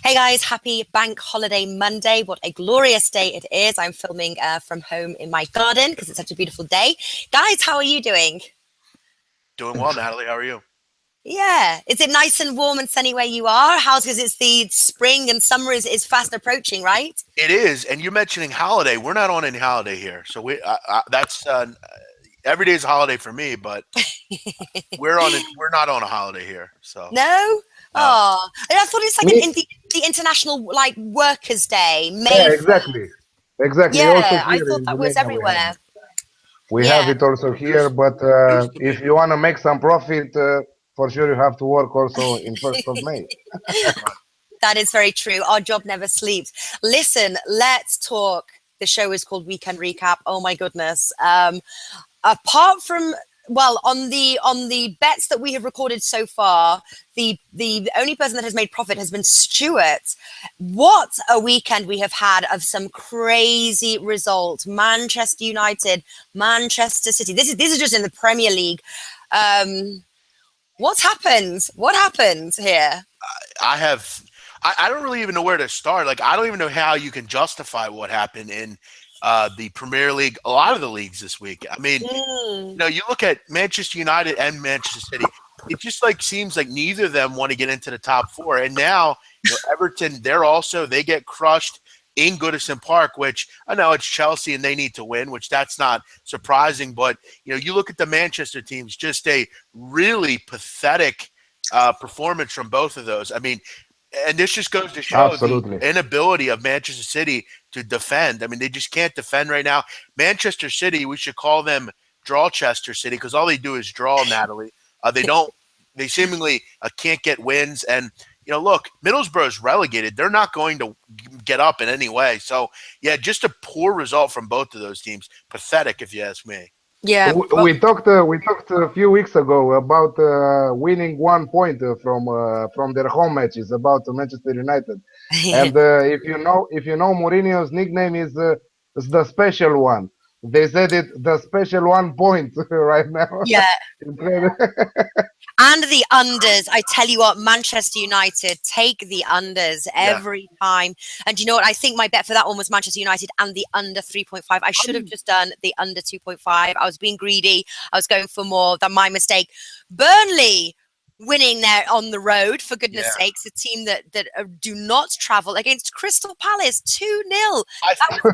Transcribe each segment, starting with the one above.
Hey guys, happy Bank Holiday Monday. What a glorious day it is. I'm filming from home in my garden because it's such a beautiful day. Guys, how are you doing? Doing well, Natalie. How are you? Yeah. Is it nice and warm and sunny where you are? How's because it's the spring and summer is fast approaching, right? It is, and you're mentioning holiday. We're not on any holiday here, so that's every day is a holiday for me. But we're not on a holiday here, so No? no. Oh, I thought it's like Me? the International like Workers' Day, Yeah, May 1st. exactly. Exactly. Also Yeah, I here thought in that was Romania everywhere. we have Yeah. it also here. Used But used to be. if you want to make some profit, for sure you have to work also in 1st of May. Right. That is very true. Our job never sleeps. Listen, let's talk. The show is called Weekend Recap. Oh my goodness. Apart from on the bets that we have recorded so far, the only person that has made profit has been Stuart. What a weekend we have had of some crazy results. Manchester United, Manchester City. This is just in the Premier League. What's happened? What happened here? I have. I don't really even know where to start. Like, I don't even know how you can justify what happened in the Premier League. A lot of the leagues this week. I mean, Mm. you look at Manchester United and Manchester City. It just like seems like neither of them want to get into the top four. And now, Everton, they get crushed in Goodison Park, which I know it's Chelsea and they need to win, which that's not surprising. But you look at the Manchester teams, just a really pathetic performance from both of those. I mean, and this just goes to show the Absolutely. inability of Manchester City to defend. I mean, they just can't defend right now. Manchester City, we should call them Drawchester City because all they do is draw, Natalie. They don't. They seemingly can't get wins. And look, Middlesbrough's relegated. They're not going to get up in any way. So yeah, just a poor result from both of those teams. Pathetic, if you ask me. Yeah. We talked a few weeks ago about winning 1 point from their home matches about Manchester United, and if you know Mourinho's nickname is the special one. They said it the special 1 point right now. Yeah. Incredible. And the unders. I tell you what, Manchester United take the unders Yeah. every time. And you know what? I think my bet for that one was Manchester United and the under 3.5. I should have just done the under 2.5. I was being greedy. I was going for more. That's my mistake. Burnley winning there on the road, for goodness Yeah. sakes, a team that do not travel against Crystal Palace 2-0. I, That was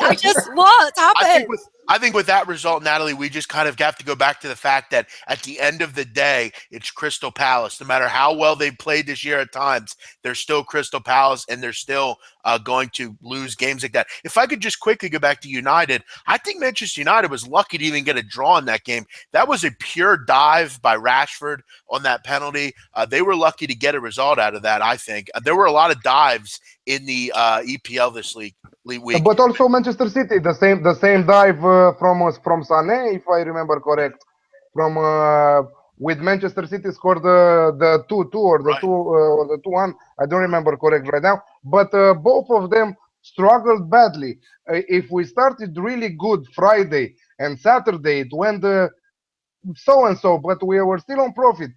I just, what I think happened? with that result, Natalie, we just kind of have to go back to the fact that at the end of the day, it's Crystal Palace. No matter how well they played this year at times, they're still Crystal Palace, and they're still going to lose games like that. If I could just quickly go back to United, I think Manchester United was lucky to even get a draw in that game. That was a pure dive by Rashford on that penalty. They were lucky to get a result out of that, I think. There were a lot of dives in the EPL this week. But also Manchester City, the same dive from Sané, if I remember correct, from with Manchester City scored the 2-2 or the Right. 2-1. I don't remember correct right now. But both of them struggled badly. If we started really good Friday and Saturday, it went so and so, but we were still on profit.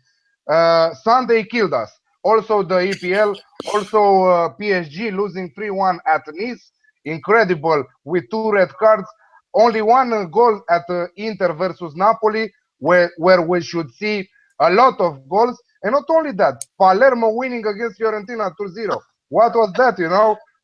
Sunday killed us. Also the EPL, also PSG losing 3-1 at Nice, incredible with 2 red cards. Only one goal at Inter versus Napoli, where we should see a lot of goals. And not only that, Palermo winning against Fiorentina 2-0. What was that?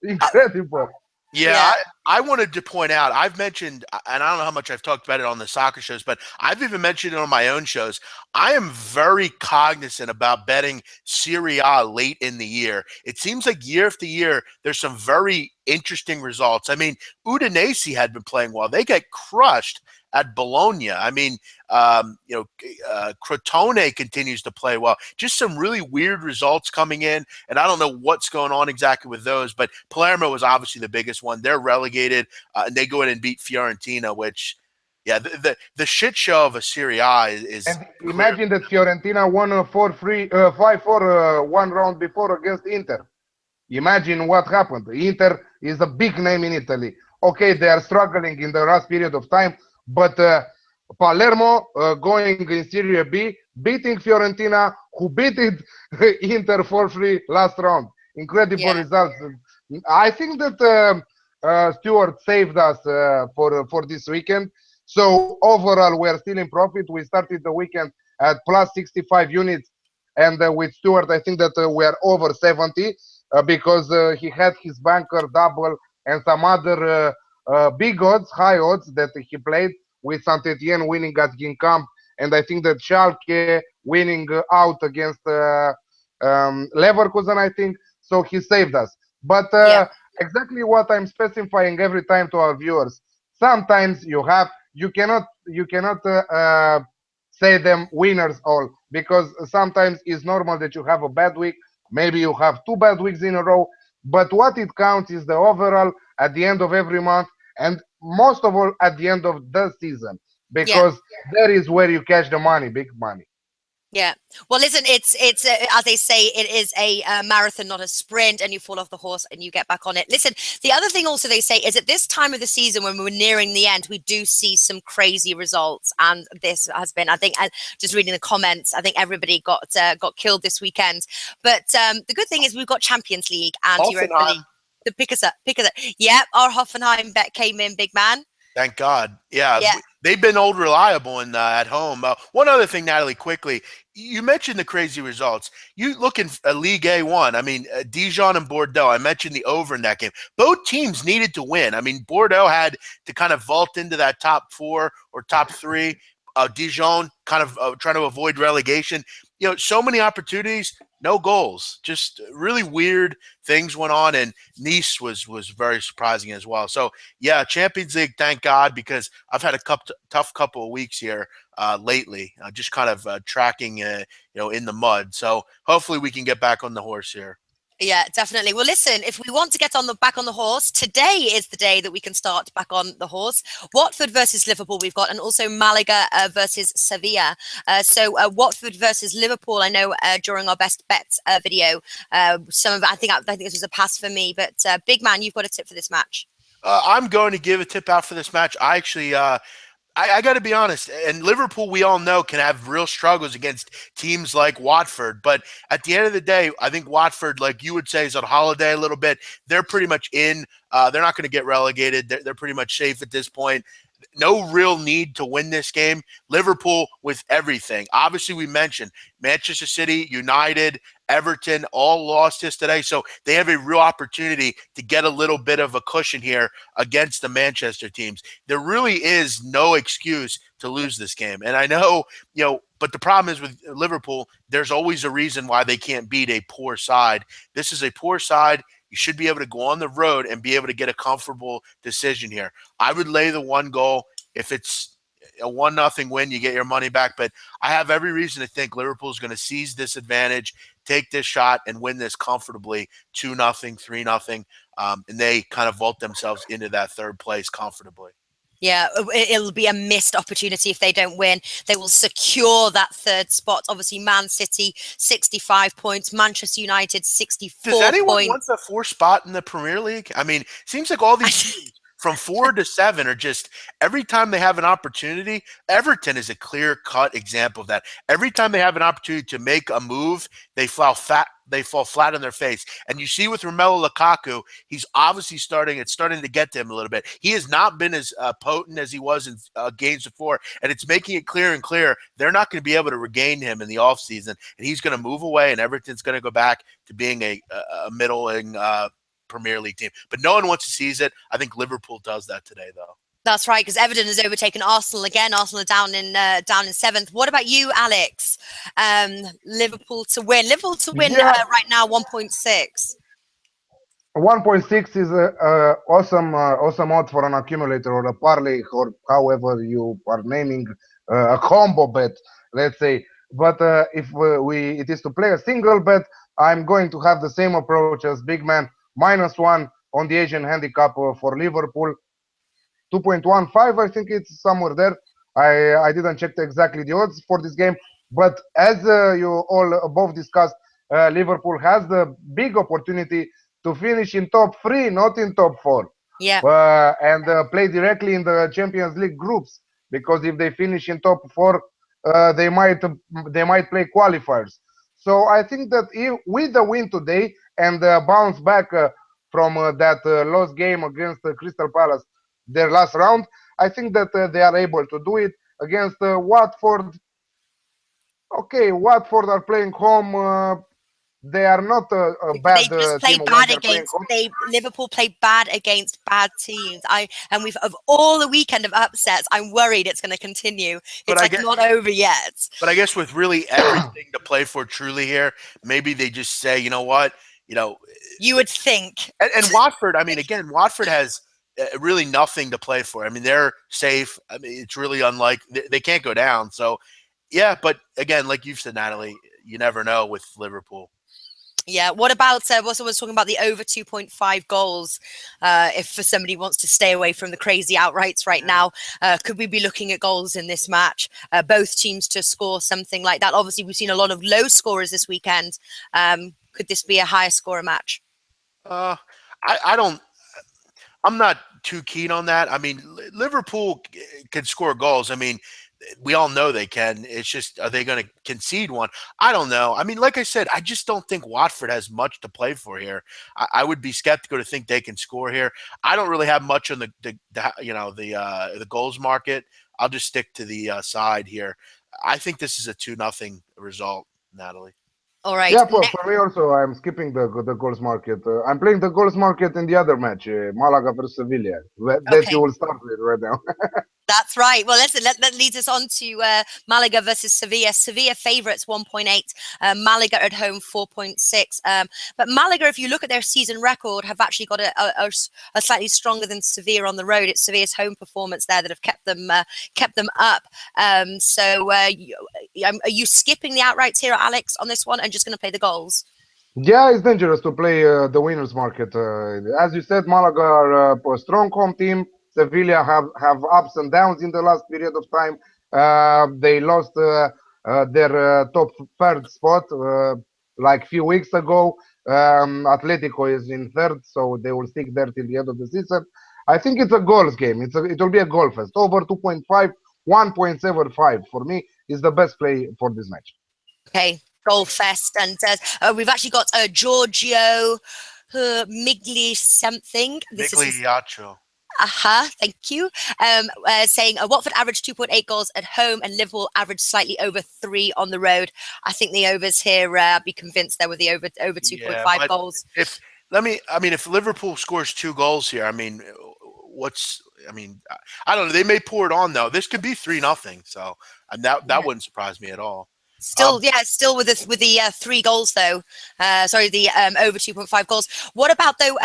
Incredible. Yeah, Yeah. I wanted to point out, I've mentioned, and I don't know how much I've talked about it on the soccer shows, but I've even mentioned it on my own shows. I am very cognizant about betting Serie A late in the year. It seems like year after year, there's some very interesting results. I mean, Udinese had been playing well. They get crushed at Bologna. I mean, Crotone continues to play well. Just some really weird results coming in, and I don't know what's going on exactly with those, but Palermo was obviously the biggest one. They're relegated, and they go in and beat Fiorentina, which, yeah, the shit show of a Serie A is And clear. imagine that Fiorentina won 5-4 one round before against Inter. Imagine what happened. Inter is a big name in Italy. Okay, they are struggling in the last period of time, but Palermo going in Serie B, beating Fiorentina, who beat it Inter 4-3 last round. incredible Yeah. results. I think that Stewart saved us for this weekend. So overall, we are still in profit. We started the weekend at plus 65 units, and with Stewart, I think that we are over 70 because he had his banker double and some other big odds, high odds that he played with Saint Etienne winning at Ginkamp, and I think that Schalke winning out against Leverkusen, I think. So he saved us. But Yeah. exactly what I'm specifying every time to our viewers. Sometimes you cannot say them winners all because sometimes it's normal that you have a bad week. Maybe you have two bad weeks in a row. But what it counts is the overall at the end of every month and most of all at the end of the season Yeah. because there is where you catch the money, big money. Yeah. Well, listen, it's as they say, it is a marathon, not a sprint, and you fall off the horse and you get back on it. Listen, the other thing also they say is at this time of the season when we're nearing the end, we do see some crazy results, and this has been, I think, just reading the comments, I think everybody got killed this weekend. But the good thing is we've got Champions League and Europa League. Hoffenheim. The pick us up. Yeah, our Hoffenheim bet came in, big man. Thank God. Yeah, Yeah. they've been old reliable in at home. One other thing, Natalie, quickly, you mentioned the crazy results. You look in League A1. I mean, Dijon and Bordeaux. I mentioned the over in that game. Both teams needed to win. I mean, Bordeaux had to kind of vault into that top four or top three. Dijon kind of trying to avoid relegation. You know, so many opportunities, no goals. Just really weird things went on, and Nice was very surprising as well. So yeah, Champions League, thank God, because I've had a tough couple of weeks here lately, just kind of tracking, in the mud. So hopefully we can get back on the horse here. Yeah, definitely. Well, listen, if we want to get back on the horse, today is the day that we can start back on the horse. Watford versus Liverpool we've got, and also Malaga versus Sevilla. So Watford versus Liverpool, I know during our best bets video, I think this was a pass for me, but big man, you've got a tip for this match. I'm going to give a tip out for this match. I actually I got to be honest, and Liverpool, we all know, can have real struggles against teams like Watford. But at the end of the day, I think Watford, like you would say, is on holiday a little bit. They're pretty much in. They're not going to get relegated. They're pretty much safe at this point. No real need to win this game. Liverpool with everything. Obviously, we mentioned Manchester City, United, Everton all lost this today. So they have a real opportunity to get a little bit of a cushion here against the Manchester teams. There really is no excuse to lose this game. And I know, but the problem is with Liverpool, there's always a reason why they can't beat a poor side. This is a poor side. You should be able to go on the road and be able to get a comfortable decision here. I would lay the 1 goal. If it's a 1-0 win, you get your money back. But I have every reason to think Liverpool is going to seize this advantage, take this shot, and win this comfortably 2-0, 3-0. And they kind of vault themselves into that third place comfortably. Yeah, it'll be a missed opportunity if they don't win. They will secure that third spot. Obviously, Man City, 65 points. Manchester United, 64 points. Does anyone points. want the 4th spot in the Premier League? I mean, seems like all these teams from 4 to 7 are just, every time they have an opportunity, Everton is a clear-cut example of that. Every time they have an opportunity to make a move, they fall flat on their face. And you see with Romelu Lukaku, he's obviously starting to get to him a little bit. He has not been as potent as he was in games before, and it's making it clear and clear they're not going to be able to regain him in the offseason, and he's going to move away, and Everton's going to go back to being a middling Premier League team. But no one wants to seize it. I think Liverpool does that today, though. That's right, because Everton has overtaken Arsenal again. Arsenal are down in 7th. What about you, Alex? Liverpool to win. Right now, 1.6. 1.6 is awesome odd for an accumulator or a parlay or however you are naming a combo bet, let's say. But if it is to play a single bet, I'm going to have the same approach as Big Man. -1 on the Asian handicap for Liverpool. 2.15, I think it's somewhere there. I didn't check exactly the odds for this game. But as you all above discussed, Liverpool has the big opportunity to finish in top 3, not in top 4. Yeah. And play directly in the Champions League groups. Because if they finish in top 4, they might play qualifiers. So I think that with the win today and bounce back from that lost game against Crystal Palace, their last round. I think that they are able to do it against Watford. Okay, Watford are playing home. They are not a They bad just play team when bad they're playing against home. Liverpool play bad against bad teams. And we've of all the weekend of upsets, I'm worried it's going to continue. But It's I like guess, not over yet. but I guess with really everything to play for truly here, maybe they just say, you know what, you know, You would think. and Watford. I mean, again, Watford has really nothing to play for. I mean, they're safe. I mean, it's really unlike they can't go down. So yeah, but again, like you've said, Natalie, you never know with Liverpool. Yeah. What about also was talking about the over 2.5 goals? If for somebody wants to stay away from the crazy outrights right now, could we be looking at goals in this match? Both teams to score something like that. Obviously, we've seen a lot of low scorers this weekend. Could this be a higher scorer match? I don't. I'm not too keen on that. I mean, Liverpool can score goals. I mean, we all know they can. It's just, are they going to concede one? I don't know. I mean, like I said, I just don't think Watford has much to play for here. I would be skeptical to think they can score here. I don't really have much on the goals market. I'll just stick to the side here. I think this is a 2-0 result, Natalie. All right. Yeah, for me also, I'm skipping the goals market. I'm playing the goals market in the other match, Malaga versus Sevilla. That you Okay. will start with right now. That's right. Well, listen, that leads us on to Malaga versus Sevilla. Sevilla favourites 1.8, Malaga at home 4.6. But Malaga, if you look at their season record, have actually got a slightly stronger than Sevilla on the road. It's Sevilla's home performance there that have kept them up. Are you skipping the outrights here, Alex, on this one, and just going to play the goals? Yeah, it's dangerous to play the winners market. As you said, Malaga are a strong home team. Sevilla have ups and downs in the last period of time. They lost their top third spot like few weeks ago. Atletico is in third, so they will stick there till the end of the season. I think it's a goals game. It will be a goal fest. Over 2.5, 1.75 for me is the best play for this match. Okay, goal fest, and we've actually got Giorgio Migli something. Migliaccio. Thank you. Saying Watford averaged 2.8 goals at home and Liverpool averaged slightly over 3 on the road. I think the overs here, I'd be convinced there were the over 2.5 goals. If Liverpool scores 2 goals here, I mean, I don't know. They may pour it on though. This could be 3-0. So that wouldn't surprise me at all. Still with the 3 goals though. Sorry, the over 2.5 goals. What about though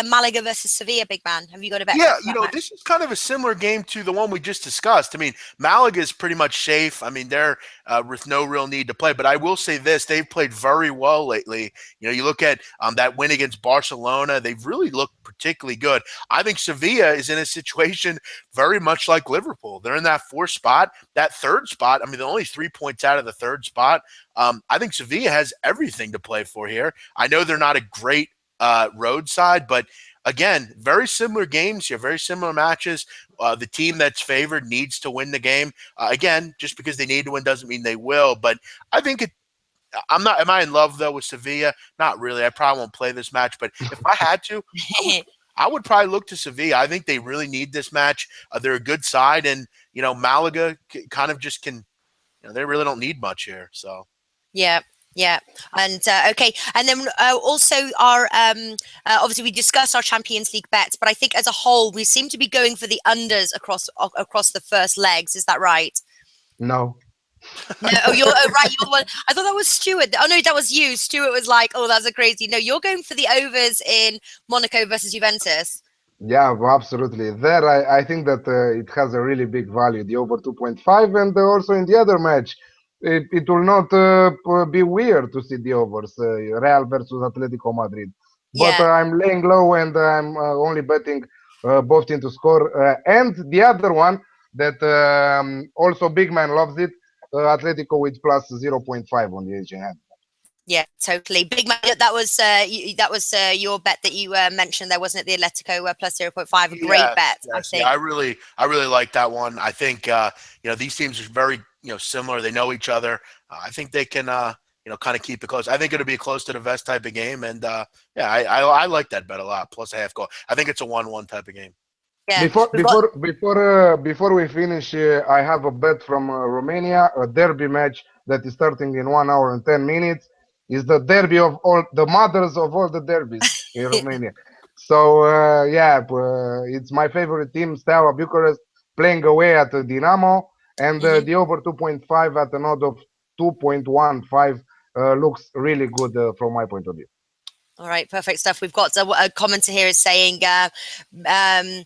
Malaga versus Sevilla, big man? Have you got a bet? Yeah, this is kind of a similar game to the one we just discussed. I mean, Malaga is pretty much safe. I mean, they're with no real need to play. But I will say this: they've played very well lately. You look at that win against Barcelona; they've really looked particularly good. I think Sevilla is in a situation very much like Liverpool. They're in that 4th spot, that 3rd spot. I mean, they're only 3 points out of the 3rd spot. I think Sevilla has everything to play for here. I know they're not a great roadside, but again, very similar games here, very similar matches. The team that's favored needs to win the game. Again, just because they need to win doesn't mean they will. But I think am I in love though with Sevilla? Not really. I probably won't play this match, but if I had to, I would probably look to Sevilla. I think they really need this match. They're a good side, and Malaga kind of just can. They really don't need much here. So yeah. And okay, and then also our obviously we discussed our Champions League bets, but I think as a whole we seem to be going for the unders across the first legs. Is that right? No. No, right. You're the one. I thought that was Stuart. Oh no, that was you. Stuart was like, "Oh, that's a crazy." No, you're going for the overs in Monaco versus Juventus. Yeah, absolutely. There, I think that it has a really big value, the over 2.5, and also in the other match, it will not be weird to see the overs, Real versus Atletico Madrid. But Yeah. I'm laying low and I'm only betting both teams to score. And the other one that also big man loves it, Atletico with plus 0.5 on the edge hand. Yeah, totally. Big man. That was your bet that you mentioned there, wasn't it? The Atletico plus 0.5. A great bet, I think. Yeah, I really like that one. I think these teams are very similar. They know each other. I think they can kind of keep it close. I think it'll be close to the vest type of game, and yeah, I like that bet a lot. Plus a half goal. I think it's a 1-1 type of game. Yeah. Before we finish, I have a bet from Romania, a derby match that is starting in 1 hour and 10 minutes. Is the derby of all the mothers of all the derbies in Romania. So it's my favorite team, Steaua Bucharest, playing away at Dinamo, and the over 2.5 at an odd of 2.15 looks really good from my point of view. All right, perfect stuff. We've got a commenter here is saying, Bian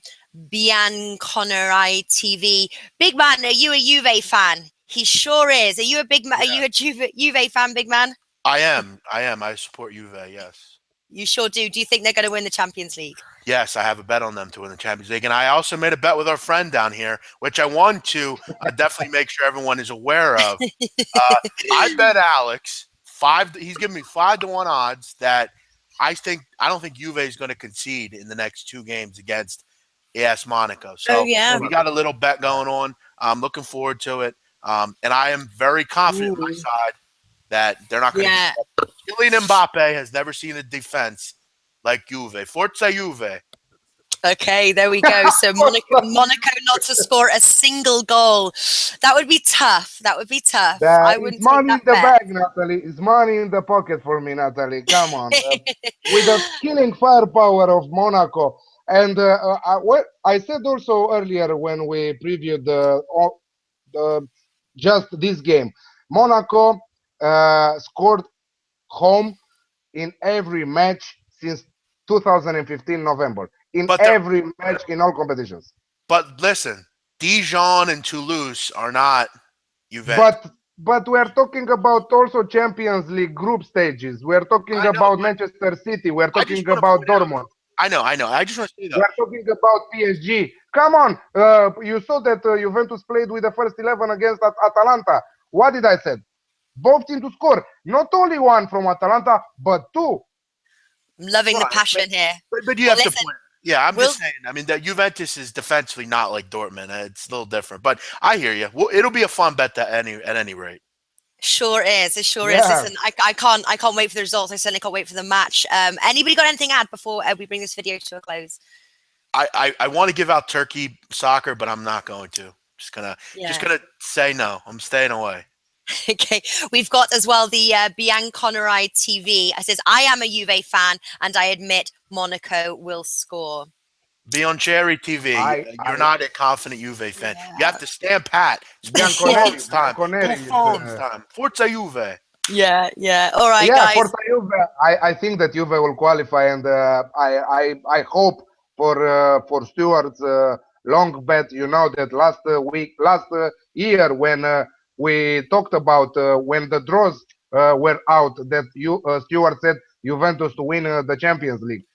Connery TV, big man, are you a Juve fan? He sure is. Are you a big man? Yeah. Are you a Juve fan, big man? I am. I support Juve. Yes. You sure do. Do you think they're going to win the Champions League? Yes, I have a bet on them to win the Champions League, and I also made a bet with our friend down here, which I want to definitely make sure everyone is aware of. I bet Alex he's giving me 5-1 odds that I don't think Juve is going to concede in the next 2 games against AS Monaco. So we got a little bet going on. I'm looking forward to it, and I am very confident on my side that they're not going to. Kylian Mbappe has never seen a defense like Juve. Forza Juve. Okay, there we go. So Monaco not to score a single goal. That would be tough. I wouldn't. It's money in the bag, Natalie. It's money in the pocket for me, Natalie. Come on. With the killing firepower of Monaco. And what I said also earlier when we previewed just this game, Monaco scored home in every match since 2015 November. Every match in all competitions. But listen, Dijon and Toulouse are not Juventus. But we are talking about also Champions League group stages. We are talking about Manchester City. We are talking about Dortmund. I know. I just want to say that. We are talking about PSG. Come on. You saw that Juventus played with the first 11 against Atalanta. What did I say? Both teams to score. Not only one from Atalanta, but 2. I'm loving the passion here. But you have to point. Yeah, I'm just saying. I mean, that Juventus is defensively not like Dortmund. It's a little different. But I hear you. Well, it'll be a fun bet at any rate. Sure is. It sure is. Listen, I can't wait for the results. I certainly can't wait for the match. Anybody got anything to add before we bring this video to a close? I want to give out Turkey soccer, but I'm not going to. Just gonna say no. I'm staying away. Okay, we've got as well the Bian Connery TV. It says, I am a Juve fan and I admit Monaco will score. Be on Cherry TV. You're not a confident Juve fan. Yeah. You have to stand pat. It's time. Forza Juve. Yeah. All right, yeah, guys. Forza Juve. I think that Juve will qualify, and I hope for Stuart's long bet. You know that last year when we talked about when the draws were out, that Stuart said Juventus to win the Champions League.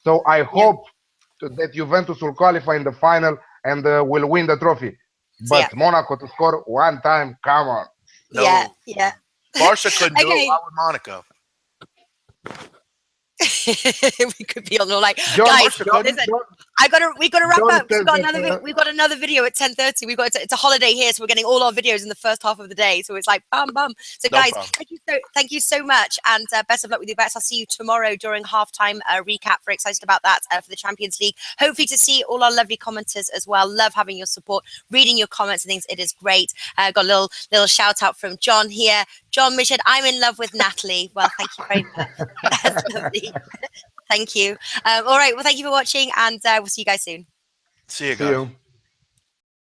So I hope that Juventus will qualify in the final and will win the trophy. But Monaco to score 1 time, come on. No. Yeah. Barca couldn't do it. Why would Monaco? We could be on all night, guys. Listen, we gotta wrap up. We've got another video at 10:30. It's a holiday here, so we're getting all our videos in the first half of the day. So it's like bum. So guys, thank you so much, and best of luck with your bets. I'll see you tomorrow during halftime recap. Very excited about that for the Champions League. Hopefully to see all our lovely commenters as well. Love having your support, reading your comments and things. It is great. Got a little shout out from John here. John Richard, I'm in love with Natalie. Well, thank you very much. That's lovely. Thank you. All right. Well, thank you for watching, and we'll see you guys soon. See you guys.